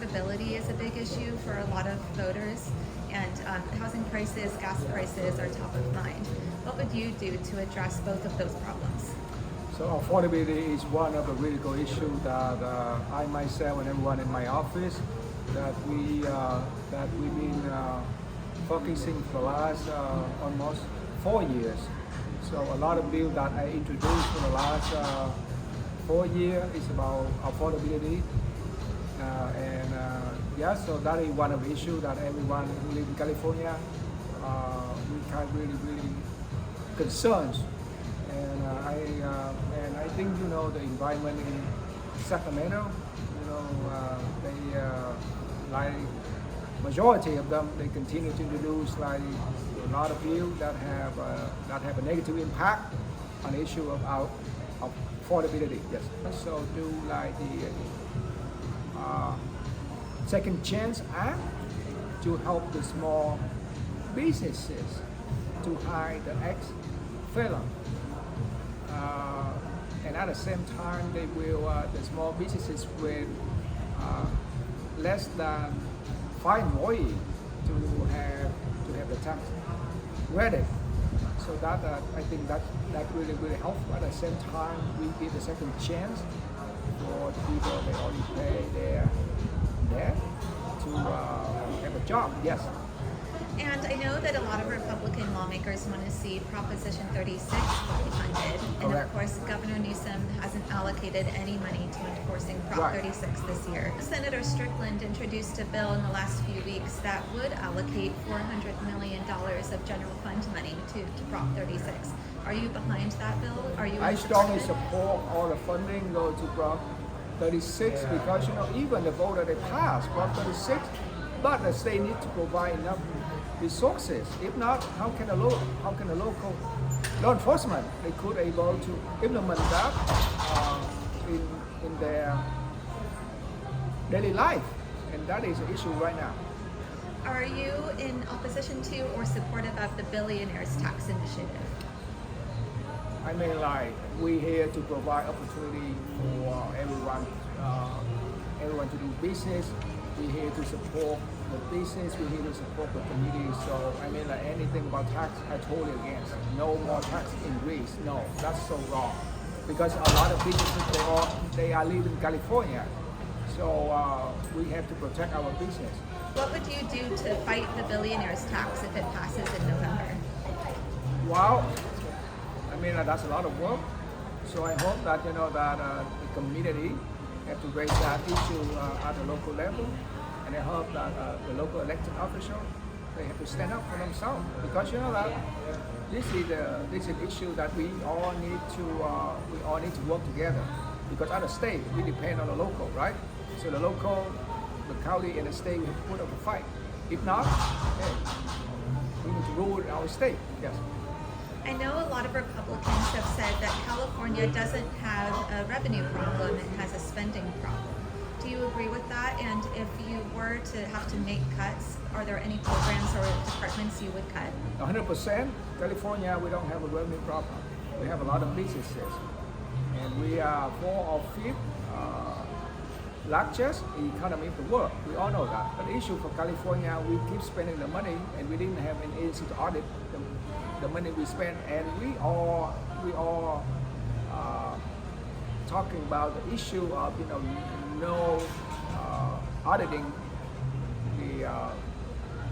affordability is a big issue for a lot of voters, and housing prices, gas prices are top of mind. What would you do to address both of those problems? So affordability is one of the critical issues that I myself and everyone in my office we've been focusing for the last almost 4 years. So a lot of bills that I introduced for the last 4 years is about affordability, so that is one of the issues that everyone who lives in California we can really concerns. And I think the environment in Sacramento, they like majority of them, they continue to introduce like a lot of bills that have a negative impact on the issue of affordability. Yes. So do like the Second Chance Act to help the small businesses to hide the ex felon. And at the same time, they will the small businesses with less than 5 employees to have the tax credit. So that I think that really helpful. At the same time, we give a second chance for the people that already pay their debt to have a job. Yes. And I know that a lot of Republican lawmakers want to see Proposition 36 fully funded. And of course, Governor Newsom hasn't allocated any money to enforcing Prop 36 this year. Senator Strickland introduced a bill in the last few weeks that would allocate $400 million of general fund money to Prop 36. Are you behind that bill? I strongly support all the funding go to Prop 36 because even the vote that they passed Prop 36, but the state need to provide enough resources. If not, how can a local law enforcement they could able to implement that in their daily life, and that is an issue right now. Are you in opposition to or supportive of the billionaires tax initiative? I mean, like we're here to provide opportunity for everyone to do business. We're here to support the business, we're here to support the community. So I mean, like anything about tax, I totally against. No more tax increase. No, that's so wrong. Because a lot of businesses they are living in California. So we have to protect our business. What would you do to fight the billionaires tax if it passes in November? Well, I mean that's a lot of work. So I hope that the community have to raise that issue at the local level. And I hope that the local elected officials they have to stand up for themselves, because that this is an issue that we all need to work together. Because at the state we depend on the local, right? So the local, the county, and the state we have to put up a fight. If not, we need to rule our state. Yes. I know a lot of Republicans have said that California doesn't have a revenue problem; it has a spending problem. Do you agree with that? And if you were to have to make cuts, are there any programs or departments you would cut? 100%. California, we don't have a revenue problem. We have a lot of businesses. And we are 4th or 5th largest economy of the world. We all know that. But the issue for California, we keep spending the money and we didn't have an agency to audit the money we spend. And we all talking about the issue of no auditing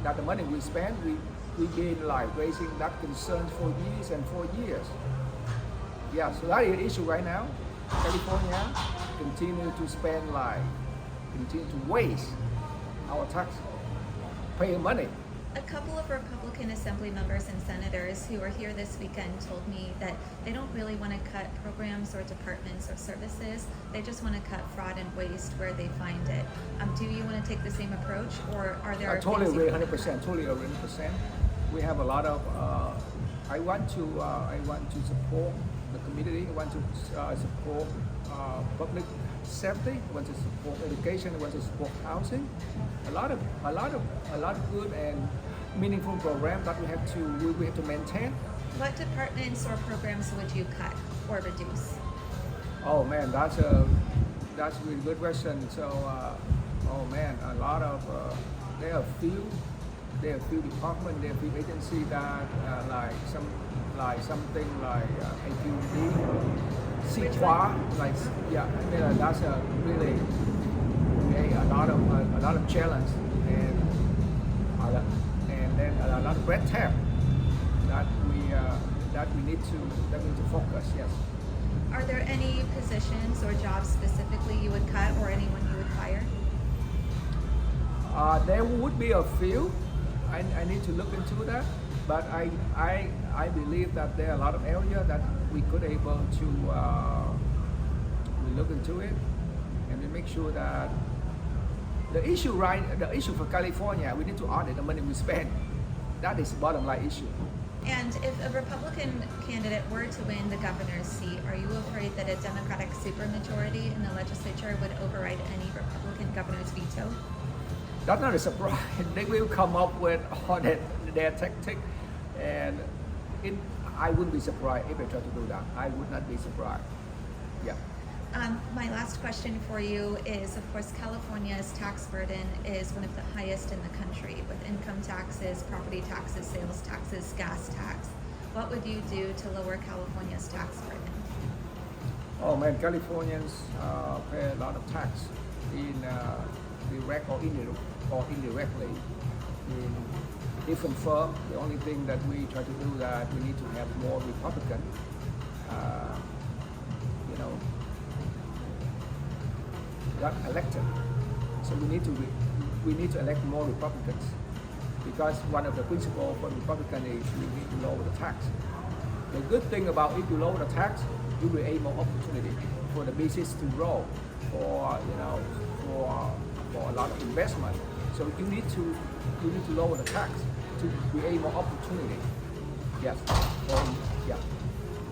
that the money we spend. We been like raising that concerns for years and 4 years. Yeah, so that is the issue right now. California continue to waste our taxpayer money. A couple of Republican Assembly members and senators who were here this weekend told me that they don't really want to cut programs or departments or services. They just want to cut fraud and waste where they find it. Do you want to take the same approach, or are there? I totally agree, 100%. Totally 100%. We have a lot of. I want to support the community. I want to support public safety. I want to support education. I want to support housing. A lot of good and meaningful programs that we have to maintain. What departments or programs would you cut or reduce? Oh man, that's a really good question. So Oh man, a lot of there are few departments, there are few agencies that something like AQD, Which CQA, like yeah, I mean that's a really a lot of challenge and then a lot of red tape that we need to focus. Yes. Are there any positions or jobs specifically you would cut or anyone you would fire? There would be a few. I need to look into that, but I believe that there are a lot of areas that we could able to we look into it and we make sure that the issue for California, we need to audit the money we spend. That is the bottom line issue. And if a Republican candidate were to win the governor's seat, are you afraid that a Democratic supermajority in the legislature would override any Republican governor's veto? That's not a surprise. They will come up with all their tactic, and I wouldn't be surprised if they try to do that. I would not be surprised. Yeah. My last question for you is, of course, California's tax burden is one of the highest in the country, with income taxes, property taxes, sales taxes, gas tax. What would you do to lower California's tax burden? Oh man, Californians pay a lot of tax in direct or indirectly in different firms. The only thing that we try to do that we need to have more Republican, got elected. So we need to elect more Republicans, because one of the principles for Republican is we need to lower the tax. The good thing about if you lower the tax, you will create more opportunity for the business to grow, for a lot of investment. So you need to lower the tax to create more opportunity. Yes. Yeah.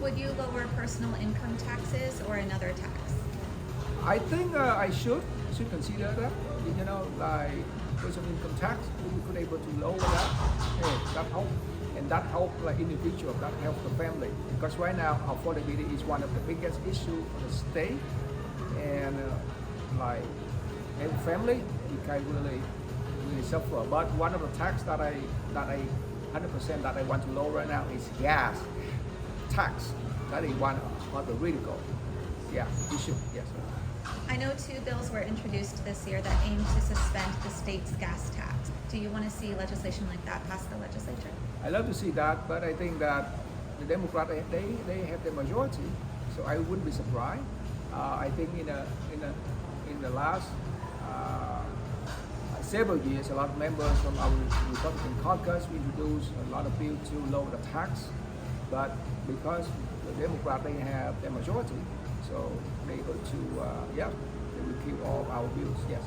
Would you lower personal income taxes or another tax? I think I should consider that. Like personal income tax, we could able to lower that. That help, and that help like individual, that help the family. Because right now, affordability is one of the biggest issue for the state, and like every family, you can really suffer. But one of the tax that I 100% that I want to lower right now is gas tax. That is one of the critical issue. Yes. I know 2 bills were introduced this year that aim to suspend the state's gas tax. Do you want to see legislation like that pass the legislature? I love to see that, but I think that the Democrats they have the majority, so I wouldn't be surprised. I think in the last several years, a lot of members from our Republican caucus introduced a lot of bills to lower the tax, but because the Democrats they have the majority, so they able to they will keep all our bills. Yes.